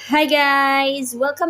Hai guys, welcome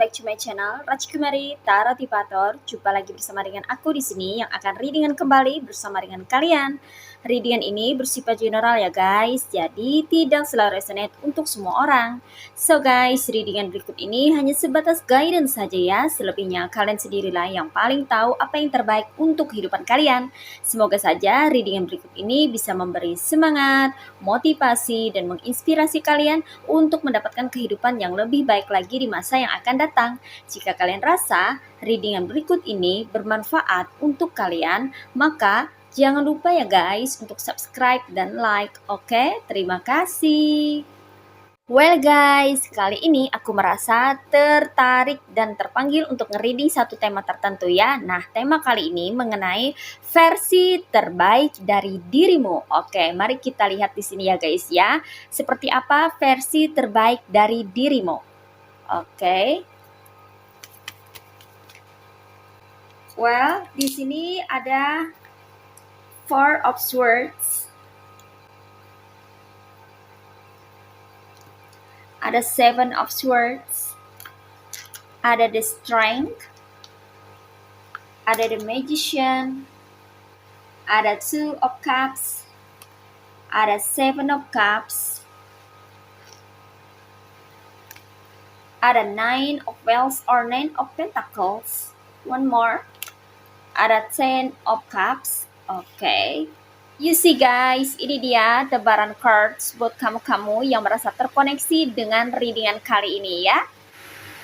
back to my channel Rajkumari Tarotipator. Jumpa lagi bersama dengan aku di sini yang akan readingan kembali bersama dengan kalian. Readingan ini bersifat general ya guys, jadi tidak selalu resonate untuk semua orang. So guys, readingan berikut ini hanya sebatas guidance saja ya. Selebihnya kalian sendirilah yang paling tahu apa yang terbaik untuk kehidupan kalian. Semoga saja readingan berikut ini bisa memberi semangat, motivasi, dan menginspirasi kalian untuk mendapatkan kehidupan yang lebih baik lagi di masa yang akan datang. Jika kalian rasa readingan berikut ini bermanfaat untuk kalian, maka jangan lupa ya guys untuk subscribe dan like. Oke, terima kasih. Well guys, kali ini aku merasa tertarik dan terpanggil untuk nge-reading satu tema tertentu ya. Nah, tema kali ini mengenai versi terbaik dari dirimu. Oke, mari kita lihat di sini ya guys ya. Seperti apa versi terbaik dari dirimu? Oke. Well, di sini ada Four of Swords. Ada Seven of Swords. Ada the Strength. Ada the Magician. Ada Two of Cups. Ada Seven of Cups. Ada Nine of Wands or Nine of Pentacles. One more. Ada Ten of Cups. Oke. You see guys, ini dia tebaran cards buat kamu-kamu yang merasa terkoneksi dengan readingan kali ini ya.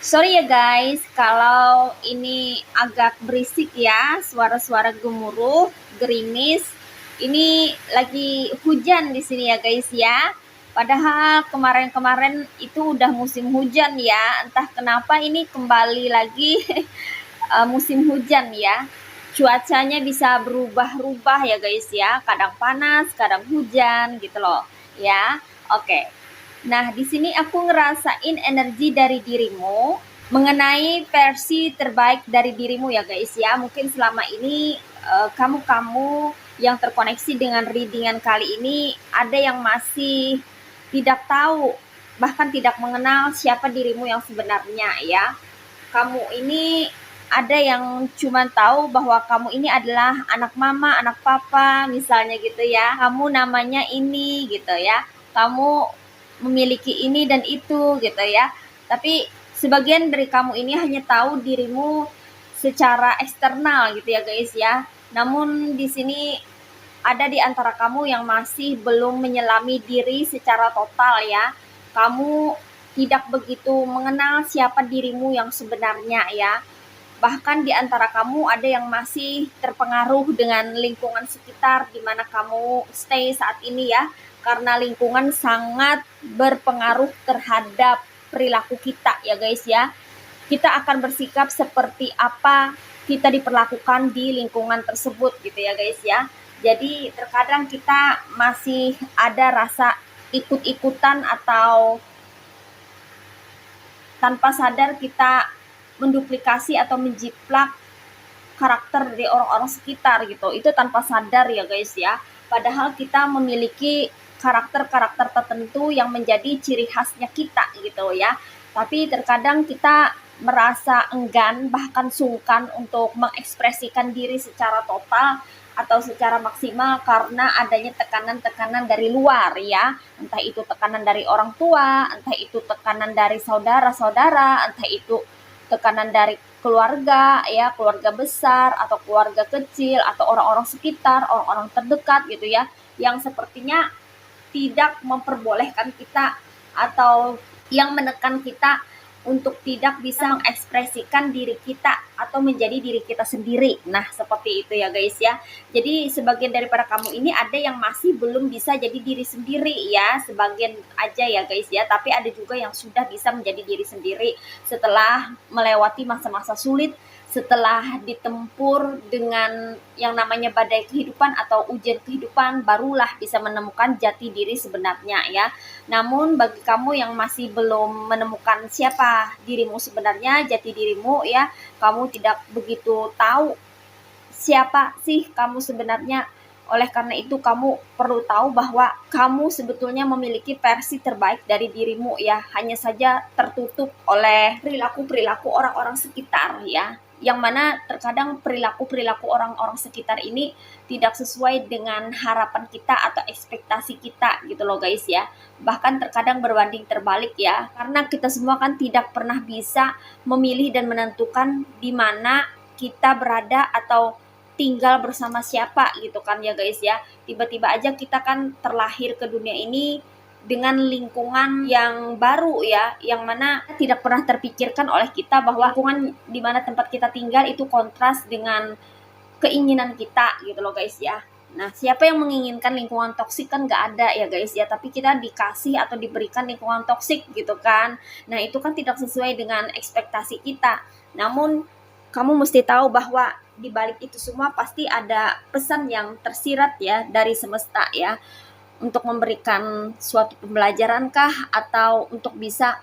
Sorry ya guys, kalau ini agak berisik ya, suara-suara gemuruh, gerimis. Ini lagi hujan di sini ya guys ya. Padahal kemarin-kemarin itu udah musim hujan ya. Entah kenapa ini kembali lagi musim hujan ya. Cuacanya bisa berubah-ubah ya guys ya. Kadang panas, kadang hujan gitu loh ya. Oke. Nah, di sini aku ngerasain energi dari dirimu mengenai versi terbaik dari dirimu ya guys ya. Mungkin selama ini kamu-kamu yang terkoneksi dengan readingan kali ini ada yang masih tidak tahu, bahkan tidak mengenal siapa dirimu yang sebenarnya ya. Kamu ini ada yang cuma tahu bahwa kamu ini adalah anak mama, anak papa misalnya gitu ya. Kamu namanya ini gitu ya. Kamu memiliki ini dan itu gitu ya. Tapi sebagian dari kamu ini hanya tahu dirimu secara eksternal gitu ya guys ya. Namun di sini ada di antara kamu yang masih belum menyelami diri secara total ya. Kamu tidak begitu mengenal siapa dirimu yang sebenarnya ya. Bahkan di antara kamu ada yang masih terpengaruh dengan lingkungan sekitar di mana kamu stay saat ini ya. Karena lingkungan sangat berpengaruh terhadap perilaku kita ya guys ya. Kita akan bersikap seperti apa kita diperlakukan di lingkungan tersebut gitu ya guys ya. Jadi terkadang kita masih ada rasa ikut-ikutan atau tanpa sadar kita menduplikasi atau menjiplak karakter dari orang-orang sekitar gitu. Itu tanpa sadar ya guys ya. Padahal kita memiliki karakter-karakter tertentu yang menjadi ciri khasnya kita gitu ya. Tapi terkadang kita merasa enggan bahkan sungkan untuk mengekspresikan diri secara total atau secara maksimal karena adanya tekanan-tekanan dari luar ya. Entah itu tekanan dari orang tua, entah itu tekanan dari saudara-saudara, entah itu tekanan dari keluarga ya, keluarga besar atau keluarga kecil atau orang-orang sekitar, orang-orang terdekat gitu ya, yang sepertinya tidak memperbolehkan kita atau yang menekan kita untuk tidak bisa mengekspresikan diri kita atau menjadi diri kita sendiri. Nah, seperti itu ya guys ya. Jadi sebagian daripada kamu ini ada yang masih belum bisa jadi diri sendiri ya, sebagian aja ya guys ya. Tapi ada juga yang sudah bisa menjadi diri sendiri setelah melewati masa-masa sulit, setelah ditempur dengan yang namanya badai kehidupan atau ujian kehidupan, barulah bisa menemukan jati diri sebenarnya ya. Namun bagi kamu yang masih belum menemukan siapa dirimu sebenarnya, jati dirimu ya, kamu tidak begitu tahu siapa sih kamu sebenarnya, Oleh karena itu kamu perlu tahu bahwa kamu sebetulnya memiliki versi terbaik dari dirimu ya, hanya saja tertutup oleh perilaku-perilaku orang-orang sekitar ya, yang mana terkadang perilaku-perilaku orang-orang sekitar ini tidak sesuai dengan harapan kita atau ekspektasi kita gitu loh guys ya. Bahkan terkadang berbanding terbalik ya, karena kita semua kan tidak pernah bisa memilih dan menentukan di mana kita berada atau tinggal bersama siapa gitu kan ya guys ya. Tiba-tiba aja kita kan terlahir ke dunia ini dengan lingkungan yang baru ya, yang mana tidak pernah terpikirkan oleh kita bahwa lingkungan di mana tempat kita tinggal itu kontras dengan keinginan kita gitu loh guys ya. Nah, siapa yang menginginkan lingkungan toksik? Kan nggak ada ya guys ya, tapi kita dikasih atau diberikan lingkungan toksik gitu kan. Nah, itu kan tidak sesuai dengan ekspektasi kita. Namun kamu mesti tahu bahwa di balik itu semua pasti ada pesan yang tersirat ya dari semesta ya, untuk memberikan suatu pembelajaran kah, atau untuk bisa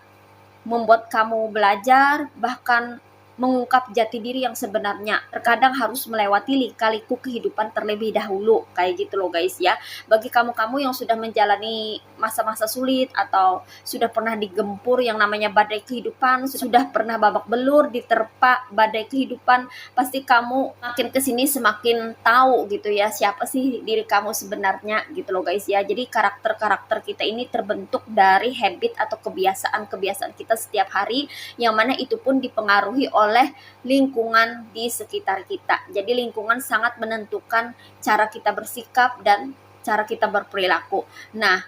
membuat kamu belajar, bahkan mengungkap jati diri yang sebenarnya. Terkadang harus melewati lika-liku kehidupan terlebih dahulu, kayak gitu loh guys ya. Bagi kamu-kamu yang sudah menjalani masa-masa sulit atau sudah pernah digempur yang namanya badai kehidupan, sudah pernah babak belur diterpa badai kehidupan, pasti kamu makin kesini semakin tahu gitu ya siapa sih diri kamu sebenarnya gitu loh guys ya. Jadi karakter-karakter kita ini terbentuk dari habit atau kebiasaan-kebiasaan kita setiap hari, yang mana itu pun dipengaruhi oleh lingkungan di sekitar kita. Jadi lingkungan sangat menentukan cara kita bersikap dan cara kita berperilaku. Nah,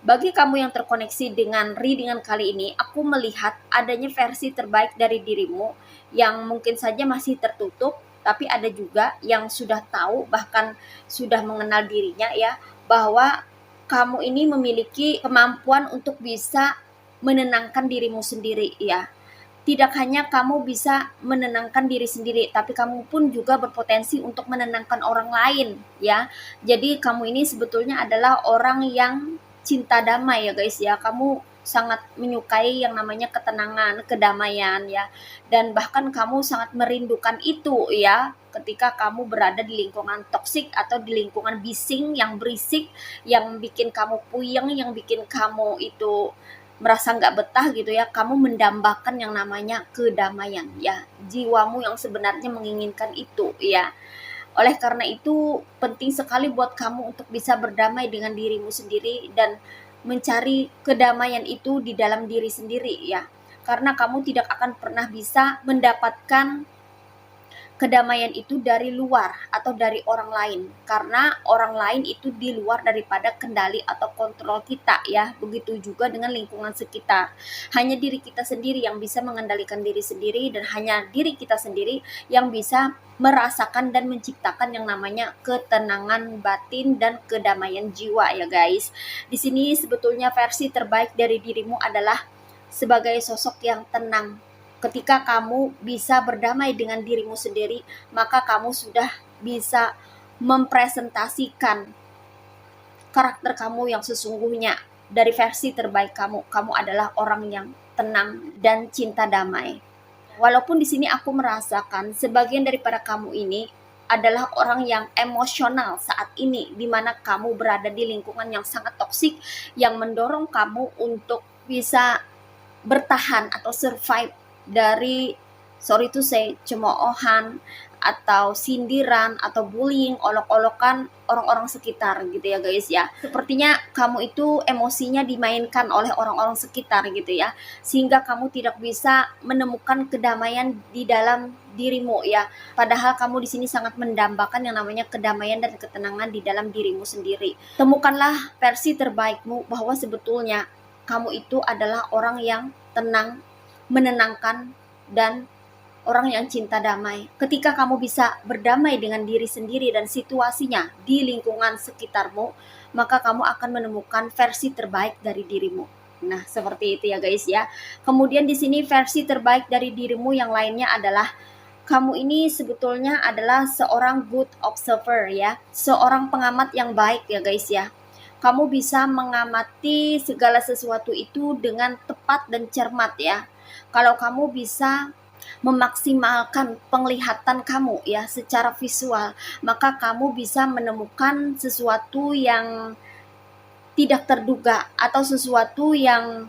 bagi kamu yang terkoneksi dengan readingan kali ini, aku melihat adanya versi terbaik dari dirimu yang mungkin saja masih tertutup, tapi ada juga yang sudah tahu, bahkan sudah mengenal dirinya ya, bahwa kamu ini memiliki kemampuan untuk bisa menenangkan dirimu sendiri ya. Tidak hanya kamu bisa menenangkan diri sendiri, tapi kamu pun juga berpotensi untuk menenangkan orang lain ya. Jadi kamu ini sebetulnya adalah orang yang cinta damai ya guys ya. Kamu sangat menyukai yang namanya ketenangan, kedamaian ya. Dan bahkan kamu sangat merindukan itu ya, ketika kamu berada di lingkungan toksik atau di lingkungan bising yang berisik, yang bikin kamu puyeng, yang bikin kamu itu merasa nggak betah gitu ya, kamu mendambakan yang namanya kedamaian ya, jiwamu yang sebenarnya menginginkan itu ya. Oleh karena itu penting sekali buat kamu untuk bisa berdamai dengan dirimu sendiri dan mencari kedamaian itu di dalam diri sendiri ya, karena kamu tidak akan pernah bisa mendapatkan kedamaian itu dari luar atau dari orang lain, karena orang lain itu di luar daripada kendali atau kontrol kita ya. Begitu juga dengan lingkungan sekitar. Hanya diri kita sendiri yang bisa mengendalikan diri sendiri, dan hanya diri kita sendiri yang bisa merasakan dan menciptakan yang namanya ketenangan batin dan kedamaian jiwa ya guys. Di sini sebetulnya versi terbaik dari dirimu adalah sebagai sosok yang tenang. Ketika kamu bisa berdamai dengan dirimu sendiri, maka kamu sudah bisa mempresentasikan karakter kamu yang sesungguhnya dari versi terbaik kamu. Kamu adalah orang yang tenang dan cinta damai. Walaupun di sini aku merasakan sebagian daripada kamu ini adalah orang yang emosional saat ini, di mana kamu berada di lingkungan yang sangat toksik, yang mendorong kamu untuk bisa bertahan atau survive dari, sorry to say, cemoohan atau sindiran atau bullying, olok-olokan orang-orang sekitar gitu ya guys ya. Sepertinya kamu itu emosinya dimainkan oleh orang-orang sekitar gitu ya, sehingga kamu tidak bisa menemukan kedamaian di dalam dirimu ya. Padahal kamu di sini sangat mendambakan yang namanya kedamaian dan ketenangan di dalam dirimu sendiri. Temukanlah versi terbaikmu, bahwa sebetulnya kamu itu adalah orang yang tenang, menenangkan, dan orang yang cinta damai. Ketika kamu bisa berdamai dengan diri sendiri dan situasinya di lingkungan sekitarmu, maka kamu akan menemukan versi terbaik dari dirimu. Nah, seperti itu ya guys ya. Kemudian di sini versi terbaik dari dirimu yang lainnya adalah kamu ini sebetulnya adalah seorang good observer ya, seorang pengamat yang baik ya guys ya. Kamu bisa mengamati segala sesuatu itu dengan tepat dan cermat ya. Kalau kamu bisa memaksimalkan penglihatan kamu ya secara visual, maka kamu bisa menemukan sesuatu yang tidak terduga atau sesuatu yang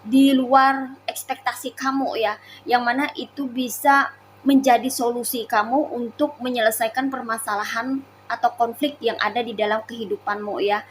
di luar ekspektasi kamu ya, yang mana itu bisa menjadi solusi kamu untuk menyelesaikan permasalahan atau konflik yang ada di dalam kehidupanmu ya.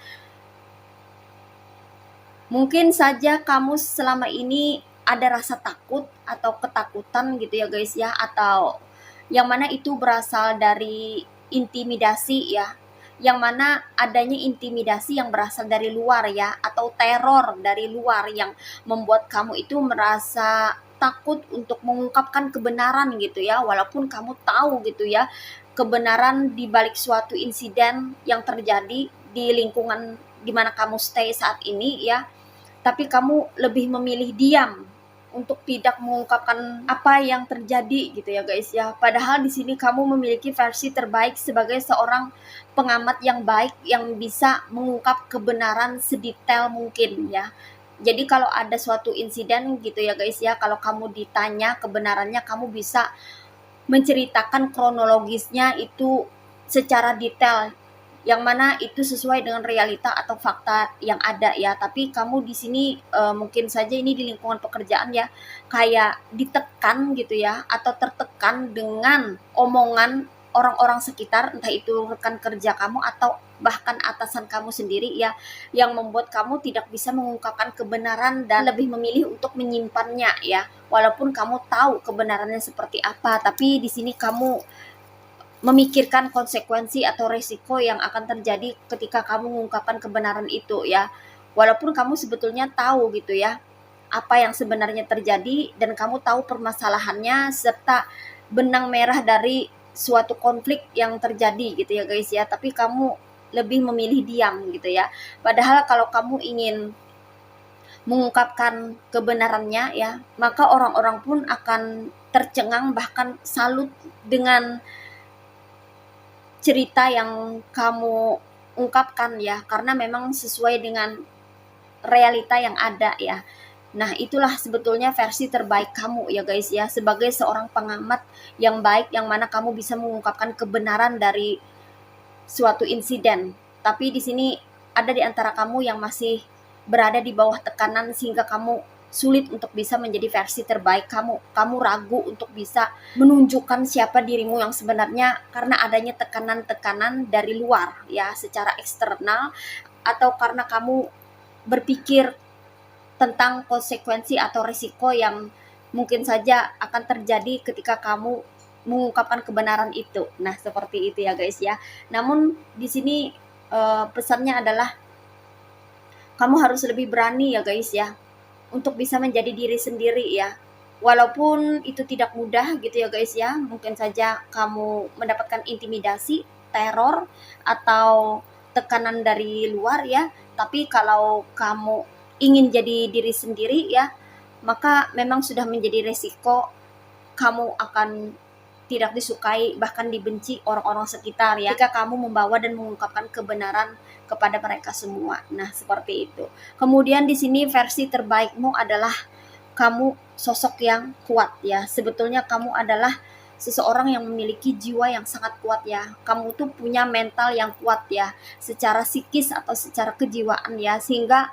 Mungkin saja kamu selama ini ada rasa takut atau ketakutan gitu ya guys ya, atau yang mana itu berasal dari intimidasi ya, yang mana adanya intimidasi yang berasal dari luar ya, atau teror dari luar yang membuat kamu itu merasa takut untuk mengungkapkan kebenaran gitu ya, walaupun kamu tahu gitu ya kebenaran di balik suatu insiden yang terjadi di lingkungan di mana kamu stay saat ini ya, tapi kamu lebih memilih diam untuk tidak mengungkapkan apa yang terjadi gitu ya guys ya. Padahal di sini kamu memiliki versi terbaik sebagai seorang pengamat yang baik yang bisa mengungkap kebenaran sedetail mungkin ya. Jadi kalau ada suatu insiden gitu ya guys ya, kalau kamu ditanya kebenarannya, kamu bisa menceritakan kronologisnya itu secara detail, yang mana itu sesuai dengan realita atau fakta yang ada ya. Tapi kamu di sini mungkin saja ini di lingkungan pekerjaan ya, kayak ditekan gitu ya, atau tertekan dengan omongan orang-orang sekitar, entah itu rekan kerja kamu atau bahkan atasan kamu sendiri ya, yang membuat kamu tidak bisa mengungkapkan kebenaran dan lebih memilih untuk menyimpannya ya. Walaupun kamu tahu kebenarannya seperti apa, tapi di sini kamu memikirkan konsekuensi atau resiko yang akan terjadi ketika kamu mengungkapkan kebenaran itu ya. Walaupun kamu sebetulnya tahu gitu ya apa yang sebenarnya terjadi, dan kamu tahu permasalahannya serta benang merah dari suatu konflik yang terjadi gitu ya guys ya, tapi kamu lebih memilih diam gitu ya. Padahal kalau kamu ingin mengungkapkan kebenarannya ya, maka orang-orang pun akan tercengang bahkan salut dengan cerita yang kamu ungkapkan ya, karena memang sesuai dengan realita yang ada ya. Nah, itulah sebetulnya versi terbaik kamu ya guys ya, sebagai seorang pengamat yang baik, yang mana kamu bisa mengungkapkan kebenaran dari suatu insiden. Tapi di sini ada di antara kamu yang masih berada di bawah tekanan sehingga kamu sulit untuk bisa menjadi versi terbaik kamu. Kamu ragu untuk bisa menunjukkan siapa dirimu yang sebenarnya karena adanya tekanan-tekanan dari luar ya, secara eksternal, atau karena kamu berpikir tentang konsekuensi atau risiko yang mungkin saja akan terjadi ketika kamu mengungkapkan kebenaran itu. Nah, seperti itu ya guys ya. Namun di sini pesannya adalah kamu harus lebih berani ya guys ya, untuk bisa menjadi diri sendiri ya. Walaupun itu tidak mudah gitu ya guys ya, mungkin saja kamu mendapatkan intimidasi, teror, atau tekanan dari luar ya, tapi kalau kamu ingin jadi diri sendiri ya, maka memang sudah menjadi resiko kamu akan tidak disukai bahkan dibenci orang-orang sekitar ya, jika kamu membawa dan mengungkapkan kebenaran kepada mereka semua. Nah, seperti itu. Kemudian di sini versi terbaikmu adalah kamu sosok yang kuat ya. Sebetulnya kamu adalah seseorang yang memiliki jiwa yang sangat kuat ya. Kamu tuh punya mental yang kuat ya, secara psikis atau secara kejiwaan ya, sehingga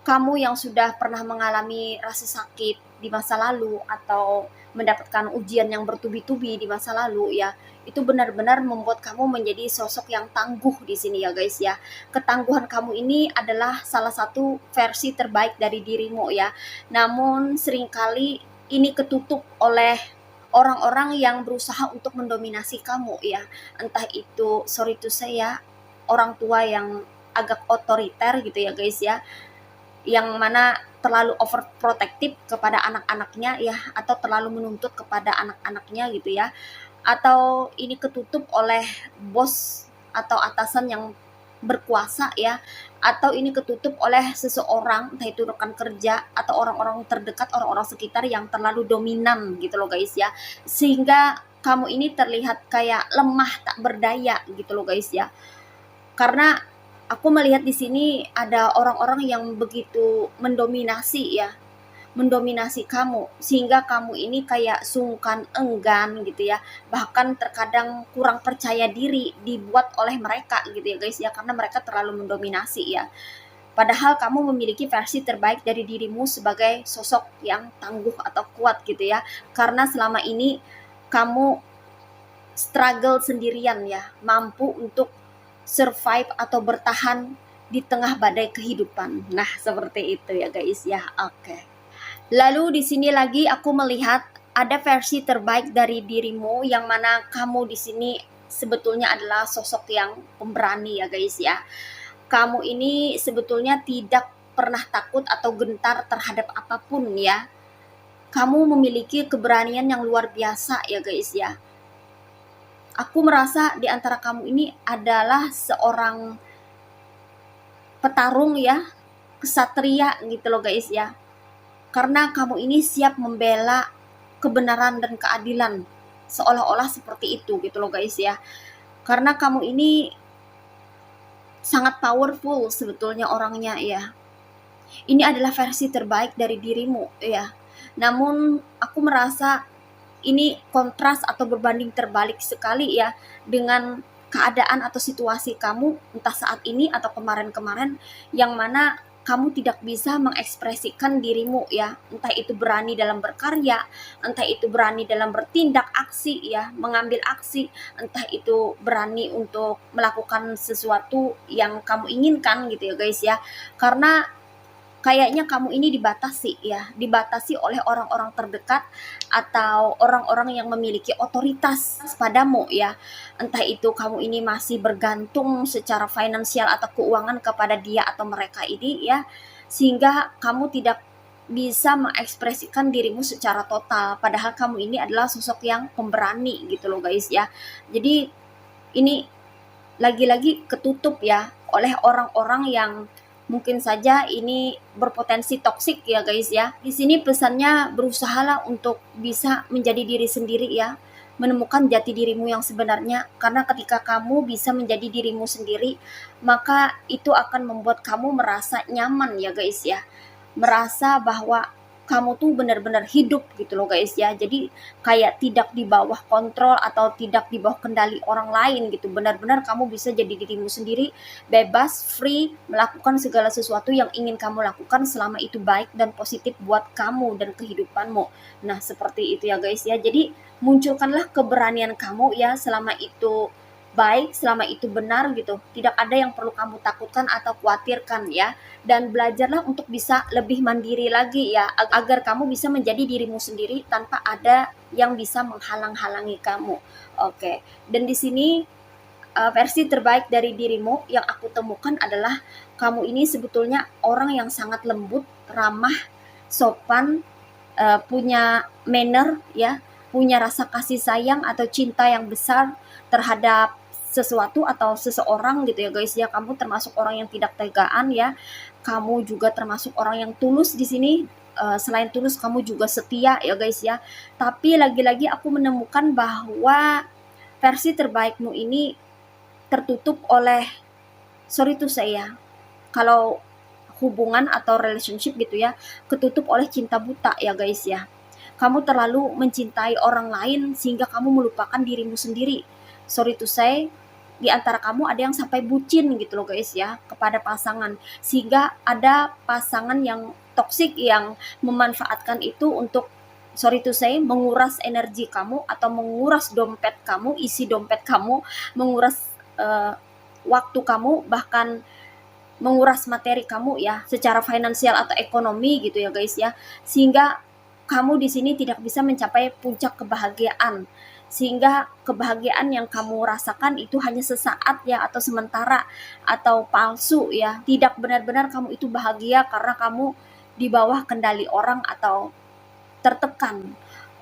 kamu yang sudah pernah mengalami rasa sakit di masa lalu atau mendapatkan ujian yang bertubi-tubi di masa lalu ya, itu benar-benar membuat kamu menjadi sosok yang tangguh di sini ya guys ya. Ketangguhan kamu ini adalah salah satu versi terbaik dari dirimu ya. Namun seringkali ini ketutup oleh orang-orang yang berusaha untuk mendominasi kamu ya. Entah itu, sorry to say ya, orang tua yang agak otoriter gitu ya guys ya, yang mana terlalu overprotective kepada anak-anaknya ya, atau terlalu menuntut kepada anak-anaknya gitu ya, atau ini ketutup oleh bos atau atasan yang berkuasa ya, atau ini ketutup oleh seseorang, entah itu rekan kerja atau orang-orang terdekat, orang-orang sekitar yang terlalu dominan gitu loh guys ya, sehingga kamu ini terlihat kayak lemah tak berdaya gitu loh guys ya. Karena aku melihat di sini ada orang-orang yang begitu mendominasi ya, mendominasi kamu, sehingga kamu ini kayak sungkan, enggan gitu ya, bahkan terkadang kurang percaya diri dibuat oleh mereka gitu ya guys ya, karena mereka terlalu mendominasi ya. Padahal kamu memiliki versi terbaik dari dirimu sebagai sosok yang tangguh atau kuat gitu ya, karena selama ini kamu struggle sendirian ya, mampu untuk survive atau bertahan di tengah badai kehidupan. Nah, seperti itu ya guys ya. Oke. Lalu di sini lagi aku melihat ada versi terbaik dari dirimu, yang mana kamu di sini sebetulnya adalah sosok yang pemberani ya guys ya. Kamu ini sebetulnya tidak pernah takut atau gentar terhadap apapun ya. Kamu memiliki keberanian yang luar biasa ya guys ya. Aku merasa di antara kamu ini adalah seorang petarung ya, kesatria gitu loh guys ya. Karena kamu ini siap membela kebenaran dan keadilan, seolah-olah seperti itu gitu loh guys ya. Karena kamu ini sangat powerful sebetulnya orangnya ya. Ini adalah versi terbaik dari dirimu ya. Namun aku merasa ini kontras atau berbanding terbalik sekali ya dengan keadaan atau situasi kamu entah saat ini atau kemarin-kemarin, yang mana kamu tidak bisa mengekspresikan dirimu ya, entah itu berani dalam berkarya, entah itu berani dalam bertindak aksi ya, mengambil aksi, entah itu berani untuk melakukan sesuatu yang kamu inginkan gitu ya guys ya. Karena kayaknya kamu ini dibatasi ya, dibatasi oleh orang-orang terdekat atau orang-orang yang memiliki otoritas padamu ya. Entah itu kamu ini masih bergantung secara finansial atau keuangan kepada dia atau mereka ini ya, sehingga kamu tidak bisa mengekspresikan dirimu secara total, padahal kamu ini adalah sosok yang pemberani gitu loh guys ya. Jadi ini lagi-lagi ketutup ya oleh orang-orang yang mungkin saja ini berpotensi toksik ya guys ya. Di sini pesannya berusahalah untuk bisa menjadi diri sendiri ya, menemukan jati dirimu yang sebenarnya, karena ketika kamu bisa menjadi dirimu sendiri, maka itu akan membuat kamu merasa nyaman ya guys ya, merasa bahwa kamu tuh benar-benar hidup gitu loh guys ya. Jadi kayak tidak di bawah kontrol atau tidak di bawah kendali orang lain gitu. Benar-benar kamu bisa jadi dirimu sendiri, bebas, free, melakukan segala sesuatu yang ingin kamu lakukan selama itu baik dan positif buat kamu dan kehidupanmu. Nah, seperti itu ya guys ya. Jadi munculkanlah keberanian kamu ya, selama itu baik, selama itu benar gitu. Tidak ada yang perlu kamu takutkan atau khawatirkan ya. Dan belajarlah untuk bisa lebih mandiri lagi ya, agar kamu bisa menjadi dirimu sendiri tanpa ada yang bisa menghalang-halangi kamu. Oke. Dan di sini versi terbaik dari dirimu yang aku temukan adalah kamu ini sebetulnya orang yang sangat lembut, ramah, sopan, punya manner ya, punya rasa kasih sayang atau cinta yang besar terhadap sesuatu atau seseorang gitu ya guys ya. Kamu termasuk orang yang tidak tegaan ya. Kamu juga termasuk orang yang tulus di sini. Selain tulus, kamu juga setia ya guys ya. Tapi lagi-lagi aku menemukan bahwa versi terbaikmu ini tertutup oleh, sorry to say ya, kalau hubungan atau relationship gitu ya, ketutup oleh cinta buta ya guys ya. Kamu terlalu mencintai orang lain sehingga kamu melupakan dirimu sendiri. Sorry to say, di antara kamu ada yang sampai bucin gitu loh guys ya kepada pasangan, sehingga ada pasangan yang toksik yang memanfaatkan itu untuk, sorry to say, menguras energi kamu atau menguras dompet kamu, isi dompet kamu, menguras waktu kamu, bahkan menguras materi kamu ya, secara finansial atau ekonomi gitu ya guys ya, sehingga kamu di sini tidak bisa mencapai puncak kebahagiaan, sehingga kebahagiaan yang kamu rasakan itu hanya sesaat ya, atau sementara, atau palsu ya. Tidak benar-benar kamu itu bahagia karena kamu di bawah kendali orang atau tertekan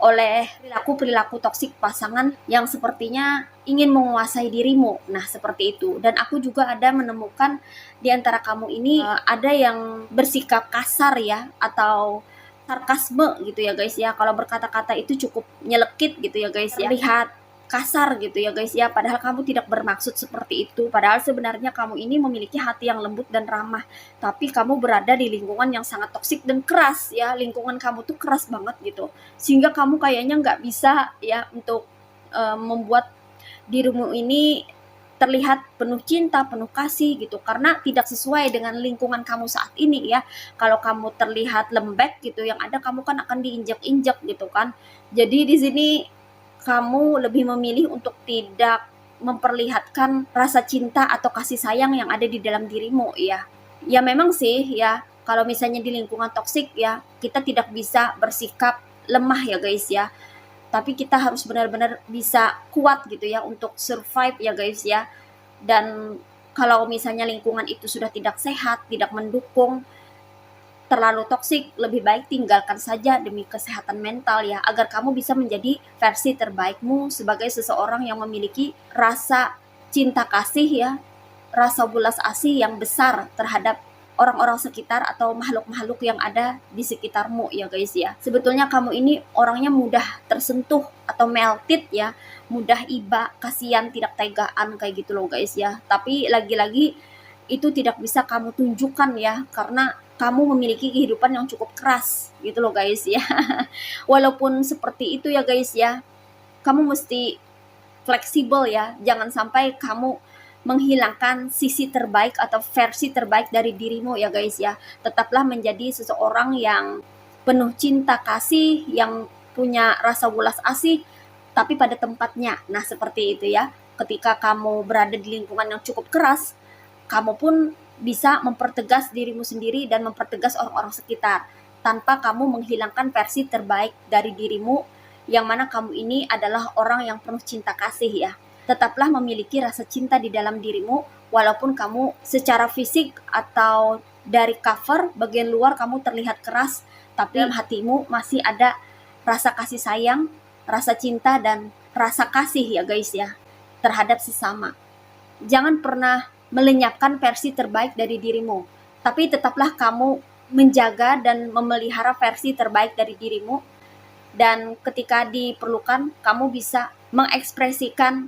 oleh perilaku-perilaku toksik pasangan yang sepertinya ingin menguasai dirimu. Nah, seperti itu. Dan aku juga ada menemukan di antara kamu ini ada yang bersikap kasar ya, atau sarkasme gitu ya guys ya. Kalau berkata-kata itu cukup nyelekit gitu ya guys ya. Lihat kasar gitu ya guys ya, padahal kamu tidak bermaksud seperti itu. Padahal sebenarnya kamu ini memiliki hati yang lembut dan ramah, tapi kamu berada di lingkungan yang sangat toksik dan keras ya. Lingkungan kamu tuh keras banget gitu, sehingga kamu kayaknya nggak bisa ya untuk membuat dirimu ini terlihat penuh cinta, penuh kasih gitu, karena tidak sesuai dengan lingkungan kamu saat ini ya. Kalau kamu terlihat lembek gitu, yang ada kamu kan akan diinjak-injak gitu kan. Jadi di sini kamu lebih memilih untuk tidak memperlihatkan rasa cinta atau kasih sayang yang ada di dalam dirimu ya. Ya memang sih ya, kalau misalnya di lingkungan toksik ya, kita tidak bisa bersikap lemah ya guys ya, tapi kita harus benar-benar bisa kuat gitu ya untuk survive ya guys ya. Dan kalau misalnya lingkungan itu sudah tidak sehat, tidak mendukung, terlalu toksik, lebih baik tinggalkan saja demi kesehatan mental ya, agar kamu bisa menjadi versi terbaikmu sebagai seseorang yang memiliki rasa cinta kasih ya, rasa belas asih yang besar terhadap orang-orang sekitar atau makhluk-makhluk yang ada di sekitarmu ya guys ya. Sebetulnya kamu ini orangnya mudah tersentuh atau melted ya, mudah iba, kasihan, tidak tegaan kayak gitu loh guys ya. Tapi lagi-lagi itu tidak bisa kamu tunjukkan ya, karena kamu memiliki kehidupan yang cukup keras gitu loh guys ya. Walaupun seperti itu ya guys ya, kamu mesti fleksibel ya, jangan sampai kamu menghilangkan sisi terbaik atau versi terbaik dari dirimu ya guys ya. Tetaplah menjadi seseorang yang penuh cinta kasih, yang punya rasa welas asih, tapi pada tempatnya. Nah seperti itu ya, ketika kamu berada di lingkungan yang cukup keras, kamu pun bisa mempertegas dirimu sendiri dan mempertegas orang-orang sekitar, tanpa kamu menghilangkan versi terbaik dari dirimu, yang mana kamu ini adalah orang yang penuh cinta kasih ya. Tetaplah memiliki rasa cinta di dalam dirimu, walaupun kamu secara fisik atau dari cover bagian luar kamu terlihat keras, tapi dalam hatimu masih ada rasa kasih sayang, rasa cinta, dan rasa kasih ya guys ya, terhadap sesama. Jangan pernah melenyapkan versi terbaik dari dirimu, tapi tetaplah kamu menjaga dan memelihara versi terbaik dari dirimu, dan ketika diperlukan kamu bisa mengekspresikan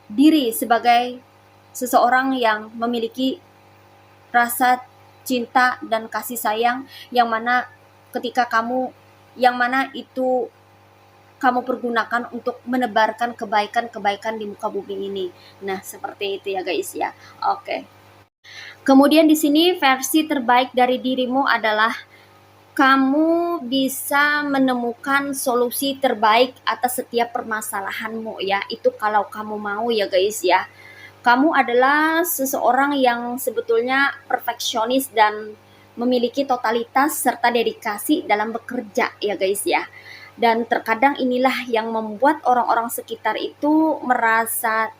diri sebagai seseorang yang memiliki rasa cinta dan kasih sayang, yang mana ketika kamu, yang mana itu kamu pergunakan untuk menebarkan kebaikan-kebaikan di muka bumi ini. Nah, seperti itu ya guys ya. Oke. Kemudian di sini versi terbaik dari dirimu adalah kamu bisa menemukan solusi terbaik atas setiap permasalahanmu ya. Itu kalau kamu mau ya guys ya. Kamu adalah seseorang yang sebetulnya perfeksionis dan memiliki totalitas serta dedikasi dalam bekerja ya guys ya. Dan terkadang inilah yang membuat orang-orang sekitar itu merasa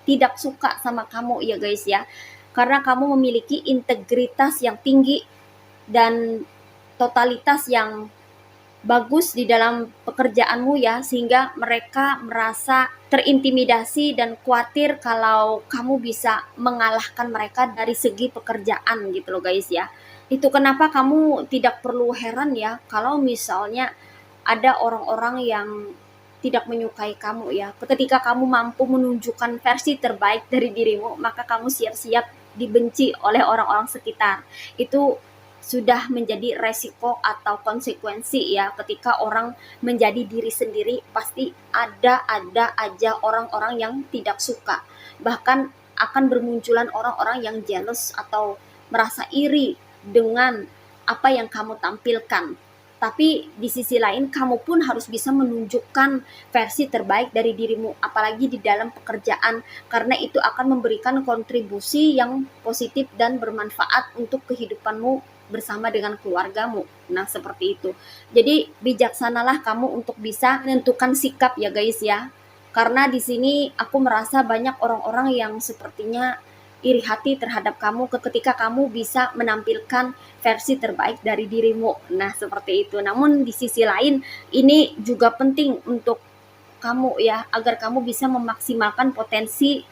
tidak suka sama kamu ya guys ya. Karena kamu memiliki integritas yang tinggi dan totalitas yang bagus di dalam pekerjaanmu ya, sehingga mereka merasa terintimidasi dan khawatir kalau kamu bisa mengalahkan mereka dari segi pekerjaan gitu loh guys ya. Itu kenapa kamu tidak perlu heran ya kalau misalnya ada orang-orang yang tidak menyukai kamu ya. Ketika kamu mampu menunjukkan versi terbaik dari dirimu, maka kamu siap-siap dibenci oleh orang-orang sekitar. Itu sudah menjadi resiko atau konsekuensi ya, ketika orang menjadi diri sendiri pasti ada aja orang-orang yang tidak suka. Bahkan akan bermunculan orang-orang yang jealous atau merasa iri dengan apa yang kamu tampilkan. Tapi di sisi lain kamu pun harus bisa menunjukkan versi terbaik dari dirimu, apalagi di dalam pekerjaan, karena itu akan memberikan kontribusi yang positif dan bermanfaat untuk kehidupanmu bersama dengan keluargamu. Nah seperti itu. Jadi bijaksanalah kamu untuk bisa menentukan sikap ya guys ya, karena di sini aku merasa banyak orang-orang yang sepertinya iri hati terhadap kamu ketika kamu bisa menampilkan versi terbaik dari dirimu. Nah seperti itu. Namun di sisi lain ini juga penting untuk kamu ya, agar kamu bisa memaksimalkan potensi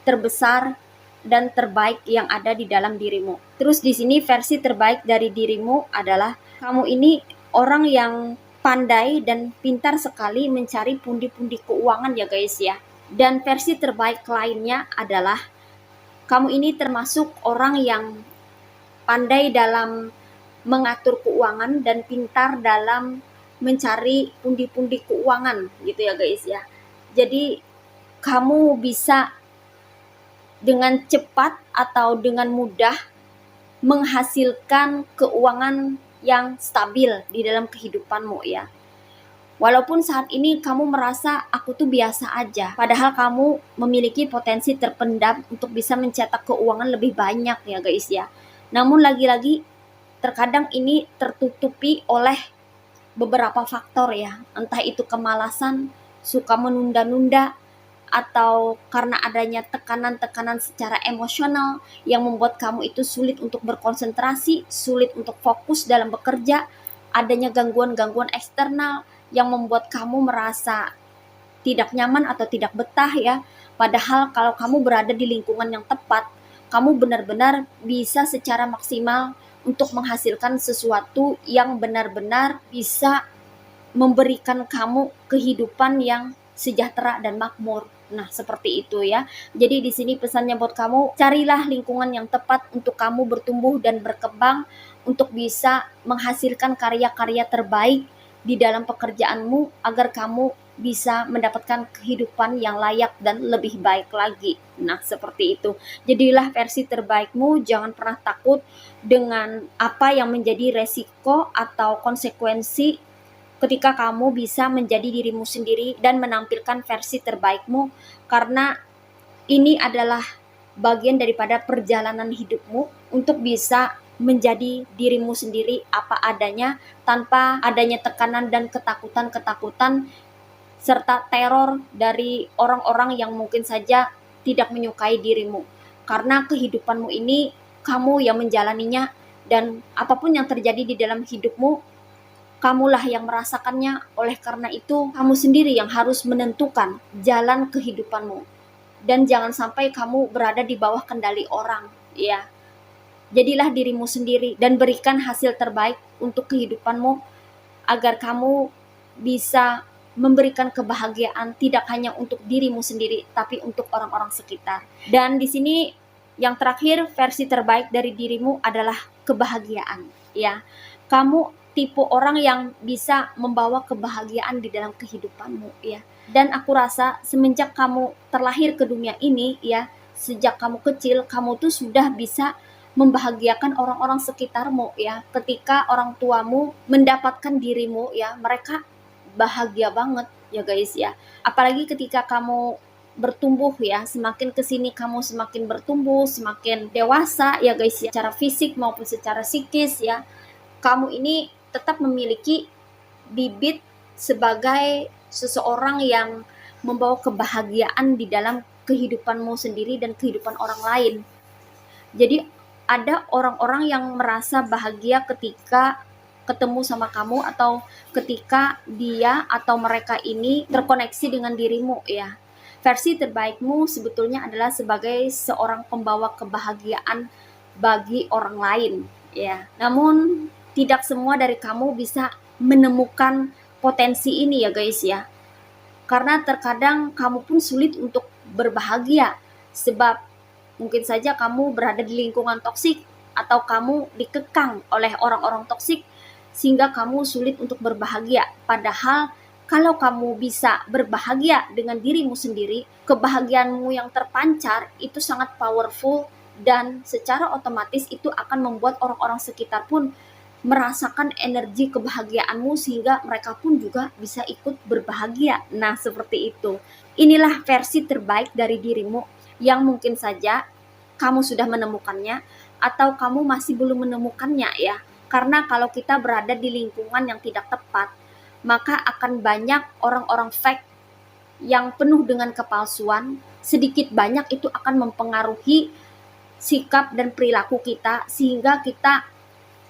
terbesar dan terbaik yang ada di dalam dirimu. Terus di sini versi terbaik dari dirimu adalah kamu ini orang yang pandai dan pintar sekali mencari pundi-pundi keuangan ya guys ya. Dan versi terbaik lainnya adalah kamu ini termasuk orang yang pandai dalam mengatur keuangan dan pintar dalam mencari pundi-pundi keuangan gitu ya guys ya. Jadi kamu bisa dengan cepat atau dengan mudah menghasilkan keuangan yang stabil di dalam kehidupanmu ya. Walaupun saat ini kamu merasa aku tuh biasa aja, padahal kamu memiliki potensi terpendam untuk bisa mencetak keuangan lebih banyak ya guys ya. Namun lagi-lagi terkadang ini tertutupi oleh beberapa faktor ya, entah itu kemalasan, suka menunda-nunda, atau karena adanya tekanan-tekanan secara emosional yang membuat kamu itu sulit untuk berkonsentrasi, sulit untuk fokus dalam bekerja, adanya gangguan-gangguan eksternal yang membuat kamu merasa tidak nyaman atau tidak betah ya. Padahal kalau kamu berada di lingkungan yang tepat, kamu benar-benar bisa secara maksimal untuk menghasilkan sesuatu yang benar-benar bisa memberikan kamu kehidupan yang sejahtera dan makmur. Nah, seperti itu ya. Jadi di sini pesannya buat kamu, carilah lingkungan yang tepat untuk kamu bertumbuh dan berkembang untuk bisa menghasilkan karya-karya terbaik di dalam pekerjaanmu agar kamu bisa mendapatkan kehidupan yang layak dan lebih baik lagi. Nah, seperti itu. Jadilah versi terbaikmu, jangan pernah takut dengan apa yang menjadi resiko atau konsekuensi ketika kamu bisa menjadi dirimu sendiri dan menampilkan versi terbaikmu, karena ini adalah bagian daripada perjalanan hidupmu untuk bisa menjadi dirimu sendiri apa adanya tanpa adanya tekanan dan ketakutan-ketakutan serta teror dari orang-orang yang mungkin saja tidak menyukai dirimu. Karena kehidupanmu ini kamu yang menjalaninya, dan apapun yang terjadi di dalam hidupmu kamulah yang merasakannya. Oleh karena itu kamu sendiri yang harus menentukan jalan kehidupanmu, dan jangan sampai kamu berada di bawah kendali orang ya. Jadilah dirimu sendiri dan berikan hasil terbaik untuk kehidupanmu agar kamu bisa memberikan kebahagiaan tidak hanya untuk dirimu sendiri tapi untuk orang-orang sekitar. Dan di sini yang terakhir, versi terbaik dari dirimu adalah kebahagiaan ya. Kamu tipe orang yang bisa membawa kebahagiaan di dalam kehidupanmu ya. Dan aku rasa semenjak kamu terlahir ke dunia ini ya, sejak kamu kecil kamu tuh sudah bisa membahagiakan orang-orang sekitarmu ya. Ketika orang tuamu mendapatkan dirimu ya, mereka bahagia banget ya guys ya. Apalagi ketika kamu bertumbuh ya, semakin kesini kamu semakin bertumbuh, semakin dewasa ya guys ya, secara fisik maupun secara psikis ya, kamu ini tetap memiliki bibit sebagai seseorang yang membawa kebahagiaan di dalam kehidupanmu sendiri dan kehidupan orang lain. Jadi ada orang-orang yang merasa bahagia ketika ketemu sama kamu atau ketika dia atau mereka ini terkoneksi dengan dirimu ya. Versi terbaikmu sebetulnya adalah sebagai seorang pembawa kebahagiaan bagi orang lain ya. Namun tidak semua dari kamu bisa menemukan potensi ini ya guys ya. Karena terkadang kamu pun sulit untuk berbahagia sebab mungkin saja kamu berada di lingkungan toksik atau kamu dikekang oleh orang-orang toksik sehingga kamu sulit untuk berbahagia. Padahal kalau kamu bisa berbahagia dengan dirimu sendiri, kebahagiaanmu yang terpancar itu sangat powerful dan secara otomatis itu akan membuat orang-orang sekitar pun merasakan energi kebahagiaanmu sehingga mereka pun juga bisa ikut berbahagia. Nah, seperti itu. Inilah versi terbaik dari dirimu yang mungkin saja kamu sudah menemukannya atau kamu masih belum menemukannya ya. Karena kalau kita berada di lingkungan yang tidak tepat, maka akan banyak orang-orang fake yang penuh dengan kepalsuan. Sedikit banyak itu akan mempengaruhi sikap dan perilaku kita sehingga kita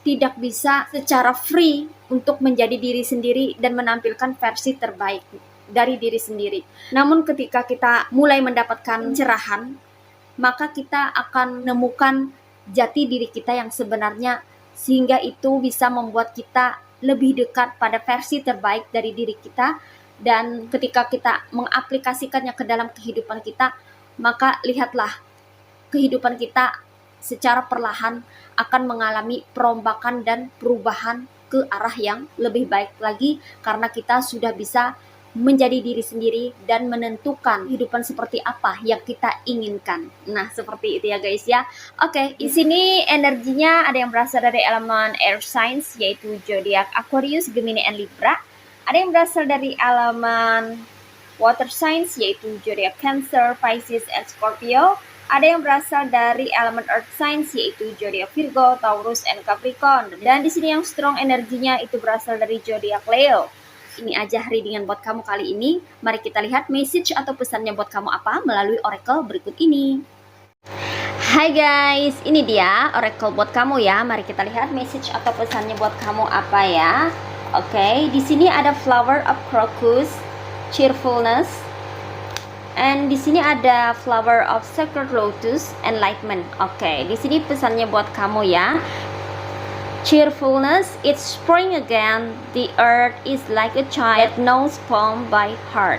tidak bisa secara free untuk menjadi diri sendiri dan menampilkan versi terbaik dari diri sendiri. Namun ketika kita mulai mendapatkan pencerahan, maka kita akan menemukan jati diri kita yang sebenarnya, sehingga itu bisa membuat kita lebih dekat pada versi terbaik dari diri kita, dan ketika kita mengaplikasikannya ke dalam kehidupan kita, maka lihatlah kehidupan kita secara perlahan akan mengalami perombakan dan perubahan ke arah yang lebih baik lagi, karena kita sudah bisa menjadi diri sendiri dan menentukan kehidupan seperti apa yang kita inginkan. Nah, seperti itu ya guys ya. Oke, di sini energinya ada yang berasal dari elemen air signs, yaitu zodiak Aquarius, Gemini, and Libra. Ada yang berasal dari elemen water signs, yaitu zodiak Cancer, Pisces, and Scorpio. Ada yang berasal dari elemen earth signs, yaitu zodiak Virgo, Taurus, and Capricorn. Dan di sini yang strong energinya itu berasal dari zodiak Leo. Ini aja readingan buat kamu kali ini. Mari kita lihat message atau pesannya buat kamu apa melalui oracle berikut ini. Hai guys, ini dia oracle buat kamu ya. Mari kita lihat message atau pesannya buat kamu apa ya. Oke, di sini ada flower of crocus, cheerfulness. And di sini ada flower of sacred lotus, enlightenment. Oke, di sini pesannya buat kamu ya. Cheerfulness, it's spring again. The earth is like a child that knows poem by heart.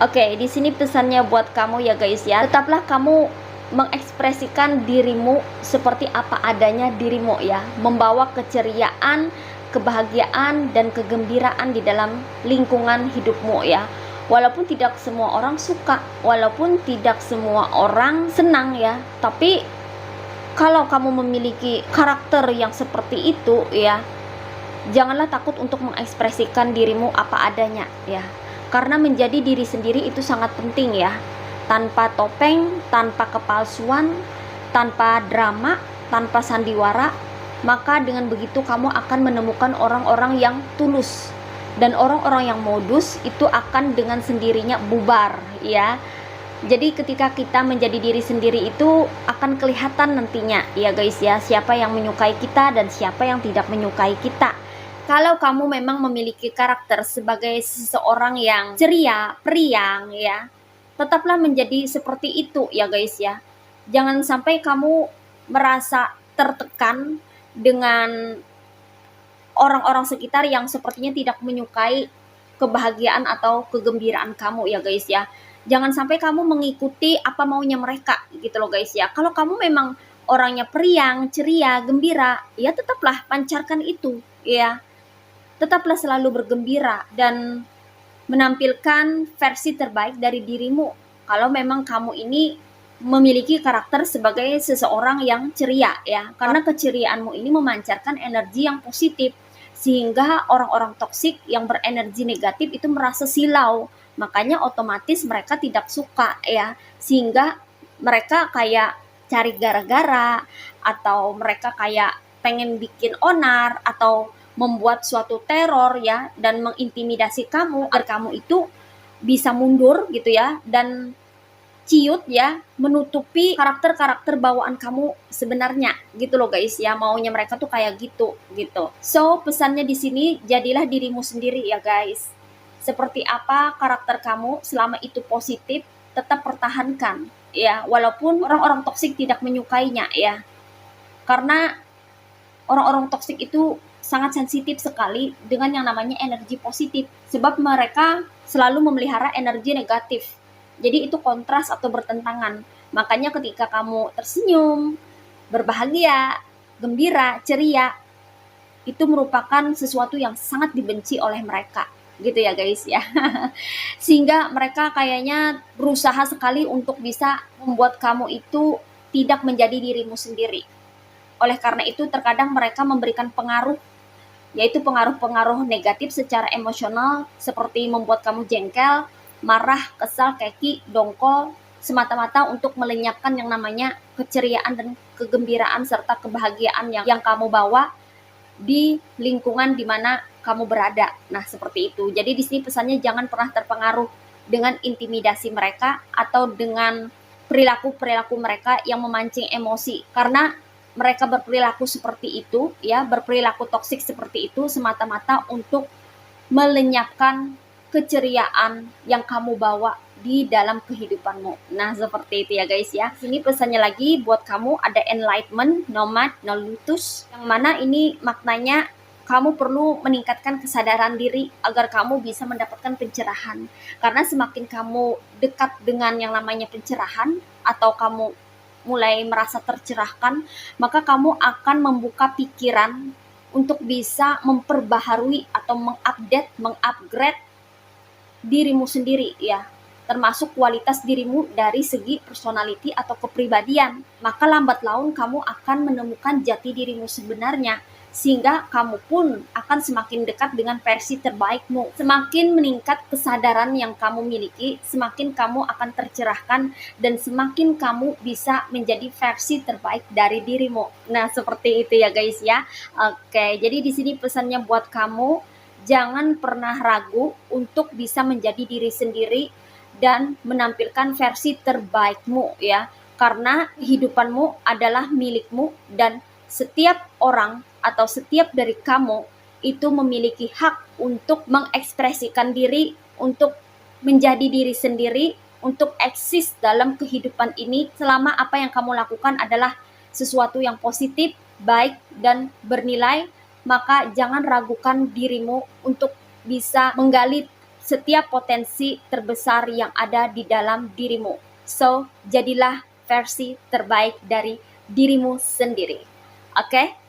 Oke, di sini pesannya buat kamu ya guys ya. Tetaplah kamu mengekspresikan dirimu seperti apa adanya dirimu ya. Membawa keceriaan, kebahagiaan, dan kegembiraan di dalam lingkungan hidupmu ya. Walaupun tidak semua orang suka, walaupun tidak semua orang senang ya, tapi kalau kamu memiliki karakter yang seperti itu ya, janganlah takut untuk mengekspresikan dirimu apa adanya ya. Karena menjadi diri sendiri itu sangat penting ya. Tanpa topeng, tanpa kepalsuan, tanpa drama, tanpa sandiwara, maka dengan begitu kamu akan menemukan orang-orang yang tulus. Dan orang-orang yang modus itu akan dengan sendirinya bubar ya. Jadi ketika kita menjadi diri sendiri itu akan kelihatan nantinya ya guys ya, siapa yang menyukai kita dan siapa yang tidak menyukai kita. Kalau kamu memang memiliki karakter sebagai seseorang yang ceria, periang ya, tetaplah menjadi seperti itu ya guys ya. Jangan sampai kamu merasa tertekan dengan orang-orang sekitar yang sepertinya tidak menyukai kebahagiaan atau kegembiraan kamu ya guys ya. Jangan sampai kamu mengikuti apa maunya mereka gitu loh guys ya. Kalau kamu memang orangnya periang, ceria, gembira, ya tetaplah pancarkan itu ya. Tetaplah selalu bergembira dan menampilkan versi terbaik dari dirimu. Kalau memang kamu ini memiliki karakter sebagai seseorang yang ceria ya. Karena keceriaanmu ini memancarkan energi yang positif, sehingga orang-orang toksik yang berenergi negatif itu merasa silau. Makanya otomatis mereka tidak suka ya, sehingga mereka kayak cari gara-gara, atau mereka kayak pengen bikin onar atau membuat suatu teror ya, dan mengintimidasi kamu agar kamu itu bisa mundur gitu ya, dan ciut ya, menutupi karakter-karakter bawaan kamu sebenarnya gitu loh guys ya. Maunya mereka tuh kayak gitu. So pesannya di sini, jadilah dirimu sendiri ya guys. Seperti apa karakter kamu, selama itu positif, tetap pertahankan ya, walaupun orang-orang toksik tidak menyukainya ya. Karena orang-orang toksik itu sangat sensitif sekali dengan yang namanya energi positif, sebab mereka selalu memelihara energi negatif. Jadi itu kontras atau bertentangan. Makanya ketika kamu tersenyum, berbahagia, gembira, ceria, itu merupakan sesuatu yang sangat dibenci oleh mereka gitu ya guys ya. Sehingga mereka kayaknya berusaha sekali untuk bisa membuat kamu itu tidak menjadi dirimu sendiri. Oleh karena itu terkadang mereka memberikan pengaruh, yaitu pengaruh-pengaruh negatif secara emosional, seperti membuat kamu jengkel, marah, kesal, keki, dongkol, semata-mata untuk melenyapkan yang namanya keceriaan dan kegembiraan serta kebahagiaan yang kamu bawa di lingkungan di mana kamu berada. Nah, seperti itu. Jadi di sini pesannya jangan pernah terpengaruh dengan intimidasi mereka atau dengan perilaku-perilaku mereka yang memancing emosi. Karena mereka berperilaku seperti itu ya, berperilaku toksik seperti itu semata-mata untuk melenyapkan keceriaan yang kamu bawa di dalam kehidupanmu. Nah, seperti itu ya guys ya. Sini pesannya lagi buat kamu ada enlightenment, nomad, no lotus, yang mana ini maknanya kamu perlu meningkatkan kesadaran diri agar kamu bisa mendapatkan pencerahan. Karena semakin kamu dekat dengan yang namanya pencerahan atau kamu mulai merasa tercerahkan, maka kamu akan membuka pikiran untuk bisa memperbaharui atau mengupgrade dirimu sendiri ya, termasuk kualitas dirimu dari segi personality atau kepribadian. Maka lambat laun kamu akan menemukan jati dirimu sebenarnya, sehingga kamu pun akan semakin dekat dengan versi terbaikmu. Semakin meningkat kesadaran yang kamu miliki, semakin kamu akan tercerahkan dan semakin kamu bisa menjadi versi terbaik dari dirimu. Nah, seperti itu ya guys ya. Oke, jadi di sini pesannya buat kamu, jangan pernah ragu untuk bisa menjadi diri sendiri dan menampilkan versi terbaikmu ya. Karena kehidupanmu adalah milikmu dan setiap orang atau setiap dari kamu itu memiliki hak untuk mengekspresikan diri, untuk menjadi diri sendiri, untuk eksis dalam kehidupan ini selama apa yang kamu lakukan adalah sesuatu yang positif, baik, dan bernilai. Maka jangan ragukan dirimu untuk bisa menggali setiap potensi terbesar yang ada di dalam dirimu. So, jadilah versi terbaik dari dirimu sendiri. Oke?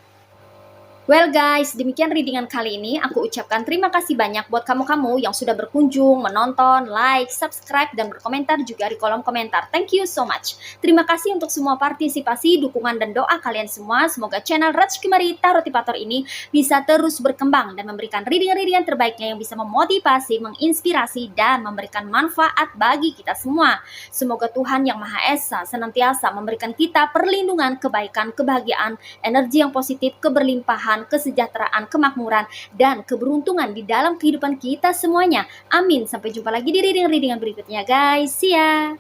Well guys, demikian readingan kali ini. Aku ucapkan terima kasih banyak buat kamu-kamu yang sudah berkunjung, menonton, like, subscribe, dan berkomentar juga di kolom komentar. Thank you so much. Terima kasih untuk semua partisipasi, dukungan, dan doa kalian semua. Semoga channel Rajkumari Tarotipator ini bisa terus berkembang dan memberikan readingan-readingan terbaiknya yang bisa memotivasi, menginspirasi, dan memberikan manfaat bagi kita semua. Semoga Tuhan Yang Maha Esa senantiasa memberikan kita perlindungan, kebaikan, kebahagiaan, energi yang positif, keberlimpahan, kesejahteraan, kemakmuran, dan keberuntungan di dalam kehidupan kita semuanya. Amin. Sampai jumpa lagi di readingan-readingan berikutnya guys. See ya.